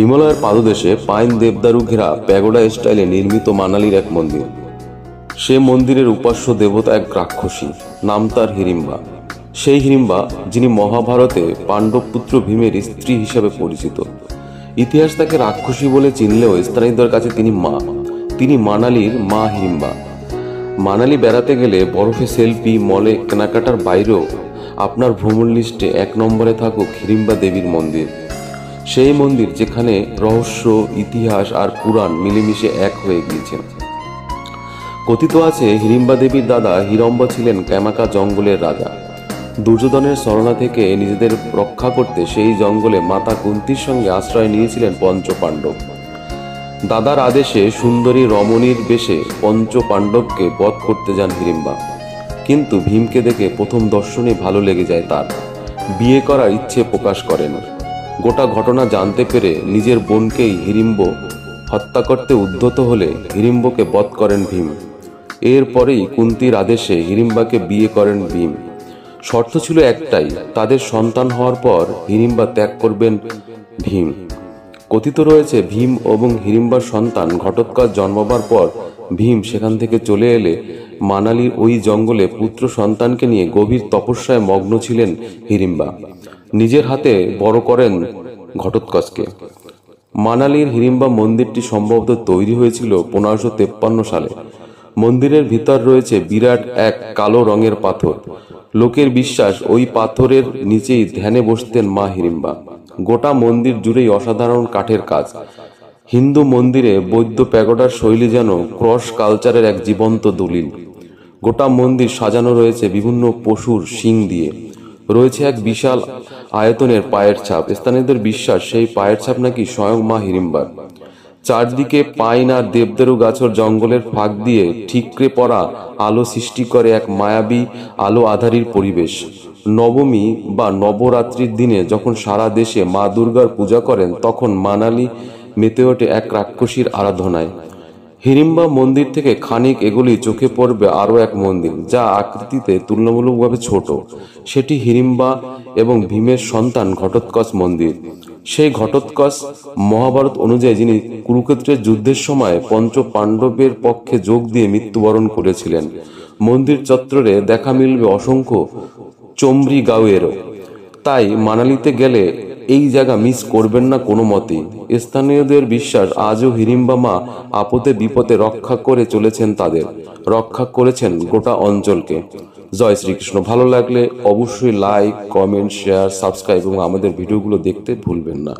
হিমালয়ের পাদদেশে পাইন দেবদারু ঘেরা প্যাগোডা স্টাইলে নির্মিত মানালির এক মন্দির। সে মন্দিরের উপাস্য দেবতা এক রাক্ষসী, নাম তার হিড়িম্বা। সেই হিড়িম্বা যিনি মহাভারতে পাণ্ডবপুত্র ভীমের স্ত্রী হিসেবে পরিচিত। ইতিহাস তাকে রাক্ষসী বলে চিনলেও স্থানীয়দের কাছে তিনি মানালির মা হিড়িম্বা। মানালি বেড়াতে গেলে বরফে সেলফি, মলে কেনাকাটার বাইরেও আপনার ভ্রমণ লিস্টে 1 নম্বরে থাকুক হিড়িম্বা দেবীর মন্দির। সেই মন্দির যেখানে রহস্য, ইতিহাস আর পুরাণ মিলেমিশে এক হয়ে গিয়েছে। কথিত আছে হিড়িম্বা দেবীর দাদা হিড়ম্ব ছিলেন ক্যামাকা জঙ্গলের রাজা। দুর্যোধনের ছলনা থেকে নিজেদের রক্ষা করতে সেই জঙ্গলে মাতা কুন্তির সঙ্গে আশ্রয় নিয়েছিলেন পঞ্চপাণ্ডব। দাদার আদেশে সুন্দরী রমণীর বেশে পঞ্চপাণ্ডবকে বধ করতে যান হিড়িম্বা। কিন্তু ভীমকে দেখে প্রথম দর্শনে ভালো লেগে যায় তার। বিয়ে করার ইচ্ছে প্রকাশ করেন। গোটা ঘটনা জানতে পেরে নিজের বোনকেই হিড়িম্ব হত্যা করতে উদ্যত হলে হিড়িম্বকে বধ করেন ভীম। এরপরেই কুন্তির আদেশে হিড়িম্বাকে বিয়ে করেন ভীম। শর্ত ছিল একটাই, তাদের সন্তান হওয়ার পর হিড়িম্বা ত্যাগ করবেন ভীম। কথিত রয়েছে ভীম এবং হিড়িম্বার সন্তান ঘটোৎকচ জন্মাবার পর ভীম সেখান থেকে চলে এলে মানালির ওই জঙ্গলে পুত্র সন্তানকে নিয়ে গভীর তপস্যায় মগ্ন ছিলেন হিড়িম্বা। নিজের হাতে বড় করেন ঘটোৎকচকে। মানালির হিড়িম্বা মন্দিরটি সম্ভবত তৈরি হয়েছিল 1553 সালে। মন্দিরের ভিতর রয়েছে বিরাট এক কালো রঙের পাথর। লোকের বিশ্বাস ওই পাথরের নিচেই ধ্যানে বসতেন মা হিড়িম্বা। গোটা মন্দির জুড়েই অসাধারণ কাঠের কাজ। হিন্দু মন্দিরে বৌদ্ধ প্যাগোডার শৈলী যেন ক্রস কালচারের এক জীবন্ত দলিল। গোটা মন্দির সাজানো রয়েছে বিভিন্ন পশুর শিং দিয়ে। রয়েছে এক বিশাল আয়তনের পায়ের ছাপ। স্থানীয়দের বিশ্বাস সেই পায়ের ছাপ নাকি স্বয়ং মা হিড়িম্বার। চারদিকে পাইন আর দেবদারু গাছের জঙ্গলের ফাঁক দিয়ে ঠিকরে পড়া আলো সৃষ্টি করে এক মায়াবী আলো আধারির পরিবেশ। নবমী বা নবরাত্রির দিনে যখন সারা দেশে মা দুর্গার পূজা করেন, তখন মানালি মেতে ওঠে এক রাক্ষসীর আরাধনায়। হিড়িম্বা মন্দির থেকে খানিক এগুলি চোখে পড়বে আরও এক মন্দির, যা আকৃতিতে তুলনামূলকভাবে ছোট। সেটি হিড়িম্বা এবং ভীমের সন্তান ঘটোৎকচ মন্দির। সেই ঘটোৎকচ মহাভারত অনুযায়ী যিনি কুরুক্ষেত্রের যুদ্ধের সময় পঞ্চ পাণ্ডবের পক্ষে যোগ দিয়ে মৃত্যুবরণ করেছিলেন। মন্দির চত্বরে দেখা মিলবে অসংখ্য চমরি গাঁওয়েরও। তাই মানালিতে গেলে এই জায়গা মিস করবেন না কোনো মতেই। স্থানীয়দের বিশ্বাস আজও হিড়িম্বা মা আপদে বিপদে রক্ষা করে চলেছেন, তাদের রক্ষা করেছেন গোটা অঞ্চলকে। জয় শ্রীকৃষ্ণ। ভালো লাগলে অবশ্যই লাইক, কমেন্ট, শেয়ার, সাবস্ক্রাইব এবং আমাদের ভিডিওগুলো দেখতে ভুলবেন না।